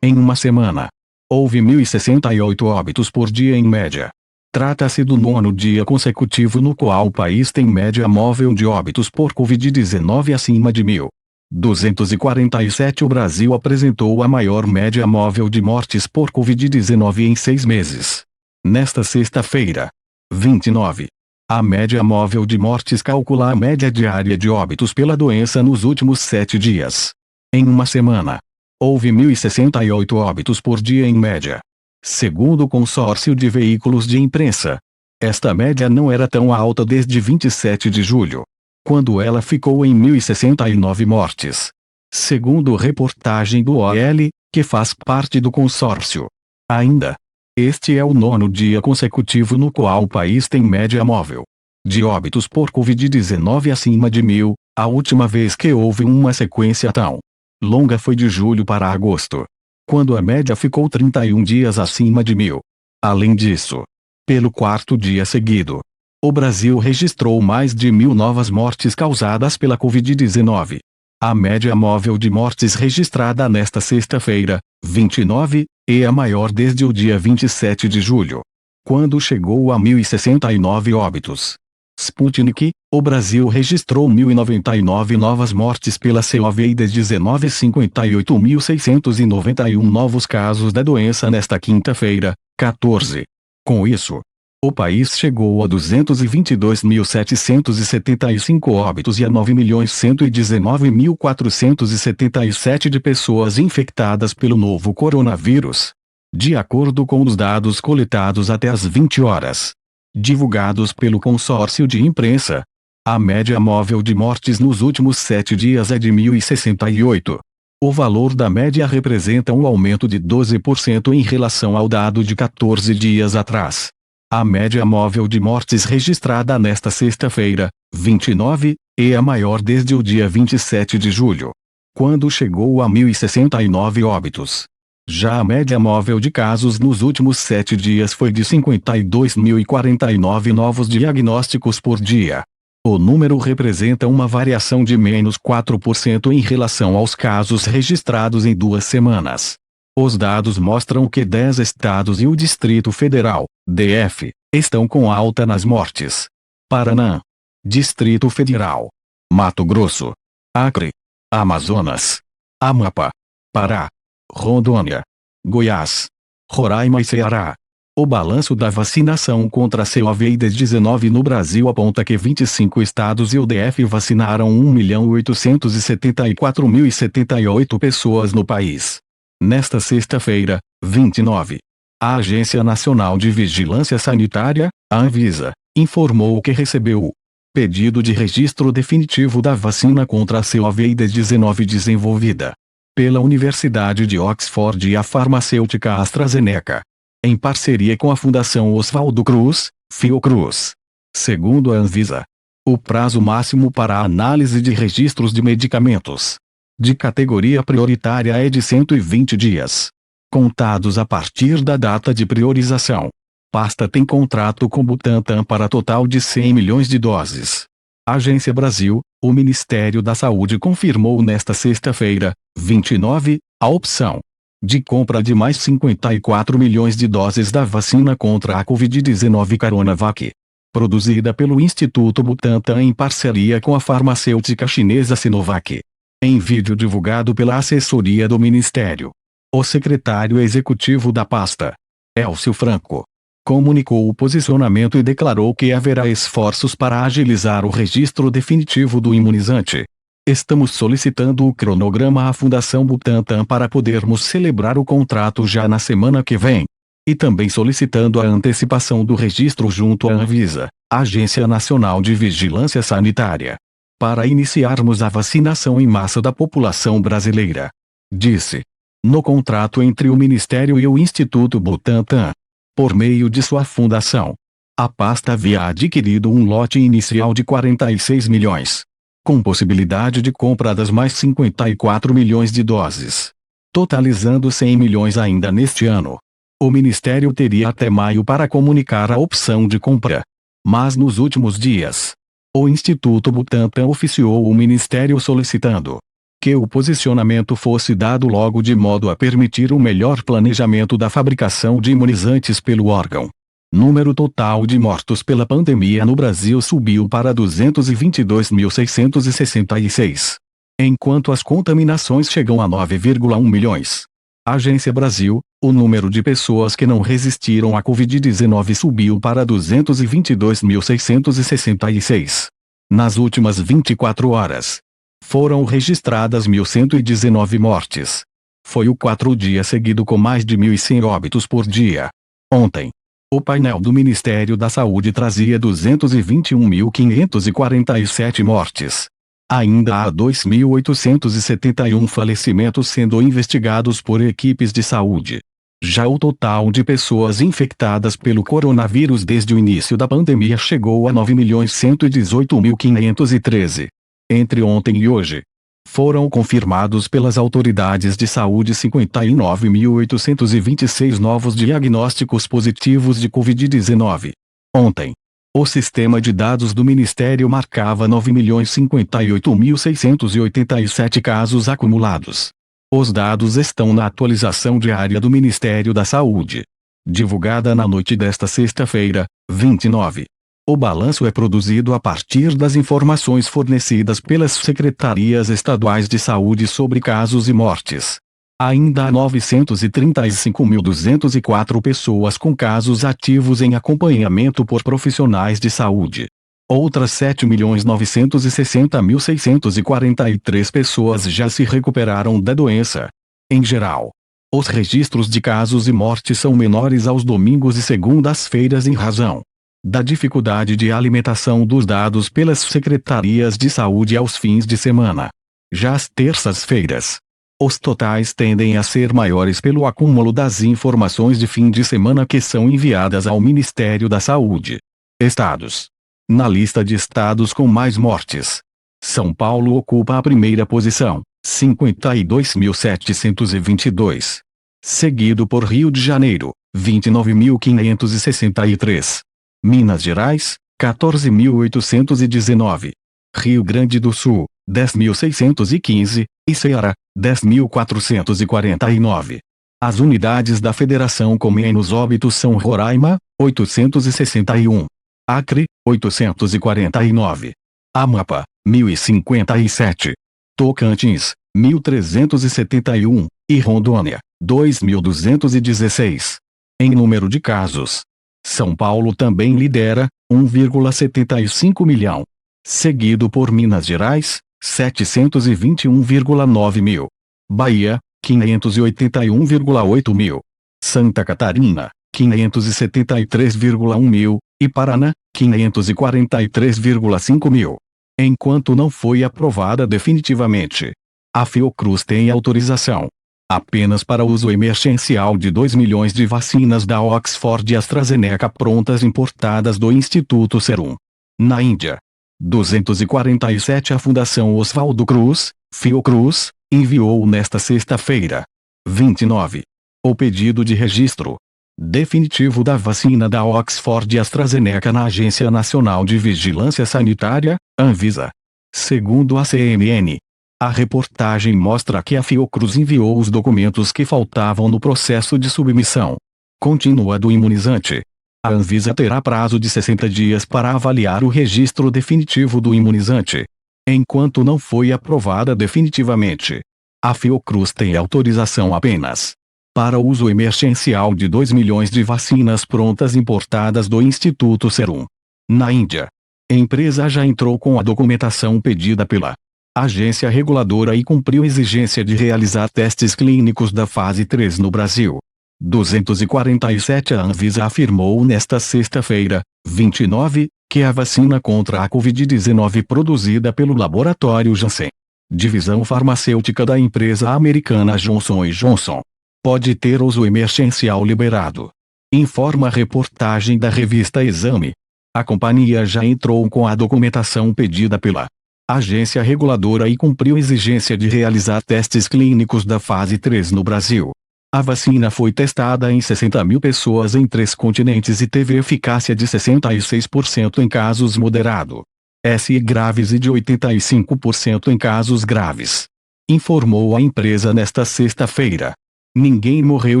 Em uma semana, houve 1.068 óbitos por dia em média. Trata-se do 9º dia consecutivo no qual o país tem média móvel de óbitos por Covid-19 acima de 1.247. O Brasil apresentou a maior média móvel de mortes por Covid-19 em 6 meses. Nesta sexta-feira, 29, a média móvel de mortes calcula a média diária de óbitos pela doença nos últimos 7 dias. Em uma semana, houve 1.068 óbitos por dia em média. Segundo o consórcio de veículos de imprensa, esta média não era tão alta desde 27 de julho, quando ela ficou em 1.069 mortes. Segundo reportagem do OL, que faz parte do consórcio. Ainda, este é o 9º dia consecutivo no qual o país tem média móvel de óbitos por Covid-19 acima de 1.000, a última vez que houve uma sequência tão longa foi de julho para agosto, quando a média ficou 31 dias acima de 1.000. Além disso, pelo 4º dia seguido, o Brasil registrou mais de 1.000 novas mortes causadas pela Covid-19. A média móvel de mortes registrada nesta sexta-feira, 29, é a maior desde o dia 27 de julho, quando chegou a 1.069 óbitos. Sputnik, o Brasil registrou 1.099 novas mortes pela Covid-19 e 58.691 novos casos da doença nesta quinta-feira, 14. Com isso, o país chegou a 222.775 óbitos e a 9.119.477 de pessoas infectadas pelo novo coronavírus, de acordo com os dados coletados até às 20 horas, divulgados pelo consórcio de imprensa. A média móvel de mortes nos últimos 7 dias é de 1.068. O valor da média representa um aumento de 12% em relação ao dado de 14 dias atrás. A média móvel de mortes registrada nesta sexta-feira, 29, é a maior desde o dia 27 de julho, quando chegou a 1.069 óbitos. Já a média móvel de casos nos últimos 7 dias foi de 52.049 novos diagnósticos por dia. O número representa uma variação de menos 4% em relação aos casos registrados em 2 semanas. Os dados mostram que 10 estados e o Distrito Federal, DF, estão com alta nas mortes. Paraná, Distrito Federal, Mato Grosso, Acre, Amazonas, Amapá, Pará, Rondônia, Goiás, Roraima e Ceará. O balanço da vacinação contra a Covid-19 no Brasil aponta que 25 estados e o DF vacinaram 1.874.078 pessoas no país. Nesta sexta-feira, 29, a Agência Nacional de Vigilância Sanitária, a Anvisa, informou que recebeu o pedido de registro definitivo da vacina contra a Covid-19 desenvolvida pela Universidade de Oxford e a farmacêutica AstraZeneca, em parceria com a Fundação Oswaldo Cruz, Fiocruz. Segundo a Anvisa, o prazo máximo para a análise de registros de medicamentos de categoria prioritária é de 120 dias, contados a partir da data de priorização. Pasta tem contrato com Butantan para total de 100 milhões de doses. Agência Brasil, o Ministério da Saúde confirmou nesta sexta-feira, 29, a opção de compra de mais 54 milhões de doses da vacina contra a Covid-19 Coronavac, produzida pelo Instituto Butantan em parceria com a farmacêutica chinesa Sinovac. Em vídeo divulgado pela assessoria do Ministério, o secretário executivo da pasta, Elcio Franco, comunicou o posicionamento e declarou que haverá esforços para agilizar o registro definitivo do imunizante. Estamos solicitando o cronograma à Fundação Butantan para podermos celebrar o contrato já na semana que vem. E também solicitando a antecipação do registro junto à Anvisa, Agência Nacional de Vigilância Sanitária, para iniciarmos a vacinação em massa da população brasileira, disse. No contrato entre o Ministério e o Instituto Butantan, por meio de sua fundação, a pasta havia adquirido um lote inicial de 46 milhões, com possibilidade de compra das mais 54 milhões de doses, totalizando 100 milhões ainda neste ano. O Ministério teria até maio para comunicar a opção de compra, mas nos últimos dias, O Instituto Butantan oficiou o Ministério solicitando que o posicionamento fosse dado logo de modo a permitir um melhor planejamento da fabricação de imunizantes pelo órgão. Número total de mortos pela pandemia no Brasil subiu para 222.666. Enquanto as contaminações chegam a 9,1 milhões. Agência Brasil, o número de pessoas que não resistiram à Covid-19 subiu para 222.666. Nas últimas 24 horas, foram registradas 1.119 mortes. Foi o quarto dia seguido com mais de 1.100 óbitos por dia. Ontem, o painel do Ministério da Saúde trazia 221.547 mortes. Ainda há 2.871 falecimentos sendo investigados por equipes de saúde. Já o total de pessoas infectadas pelo coronavírus desde o início da pandemia chegou a 9.118.513. Entre ontem e hoje, foram confirmados pelas autoridades de saúde 59.826 novos diagnósticos positivos de Covid-19. Ontem, o sistema de dados do Ministério marcava 9.058.687 casos acumulados. Os dados estão na atualização diária do Ministério da Saúde, divulgada na noite desta sexta-feira, 29. O balanço é produzido a partir das informações fornecidas pelas secretarias estaduais de saúde sobre casos e mortes. Ainda há 935.204 pessoas com casos ativos em acompanhamento por profissionais de saúde. Outras 7.960.643 pessoas já se recuperaram da doença. Em geral, os registros de casos e mortes são menores aos domingos e segundas-feiras em razão da dificuldade de alimentação dos dados pelas secretarias de saúde aos fins de semana. Já às terças-feiras, os totais tendem a ser maiores pelo acúmulo das informações de fim de semana que são enviadas ao Ministério da Saúde. Estados. Na lista de estados com mais mortes, São Paulo ocupa a primeira posição, 52.722. Seguido por Rio de Janeiro, 29.563. Minas Gerais, 14.819. Rio Grande do Sul, 10.615, e Ceará, 10.449. As unidades da federação com menos óbitos são Roraima, 861. Acre, 849. Amapá, 1.057. Tocantins, 1.371, e Rondônia, 2.216. Em número de casos, São Paulo também lidera, 1,75 milhão. Seguido por Minas Gerais, 721,9 mil. Bahia, 581,8 mil. Santa Catarina, 573,1 mil, e Paraná, 543,5 mil. Enquanto não foi aprovada definitivamente, a Fiocruz tem autorização apenas para uso emergencial de 2 milhões de vacinas da Oxford e AstraZeneca prontas importadas do Instituto Serum. Na Índia, 247. A Fundação Oswaldo Cruz, Fiocruz, enviou nesta sexta-feira, 29, o pedido de registro definitivo da vacina da Oxford e AstraZeneca na Agência Nacional de Vigilância Sanitária, Anvisa. Segundo a CNN, a reportagem mostra que a Fiocruz enviou os documentos que faltavam no processo de submissão contínua do imunizante. A Anvisa terá prazo de 60 dias para avaliar o registro definitivo do imunizante. Enquanto não foi aprovada definitivamente, a Fiocruz tem autorização apenas para uso emergencial de 2 milhões de vacinas prontas importadas do Instituto Serum. Na Índia, a empresa já entrou com a documentação pedida pela agência reguladora e cumpriu exigência de realizar testes clínicos da fase 3 no Brasil. 247. A Anvisa afirmou nesta sexta-feira, 29, que a vacina contra a Covid-19 produzida pelo laboratório Janssen, divisão farmacêutica da empresa americana Johnson & Johnson, pode ter uso emergencial liberado. Informa a reportagem da revista Exame. A companhia já entrou com a documentação pedida pela agência reguladora e cumpriu exigência de realizar testes clínicos da fase 3 no Brasil. A vacina foi testada em 60 mil pessoas em 3 continentes e teve eficácia de 66% em casos moderado. SI graves e de 85% em casos graves. Informou a empresa nesta sexta-feira. Ninguém morreu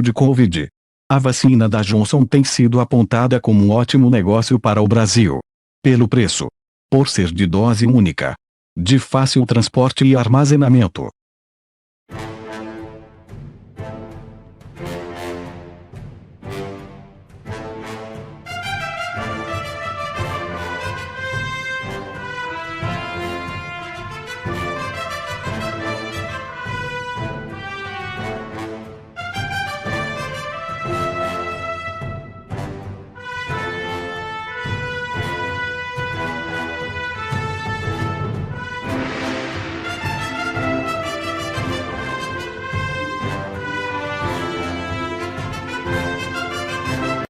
de Covid. A vacina da Johnson tem sido apontada como um ótimo negócio para o Brasil. Pelo preço. Por ser de dose única. De fácil transporte e armazenamento.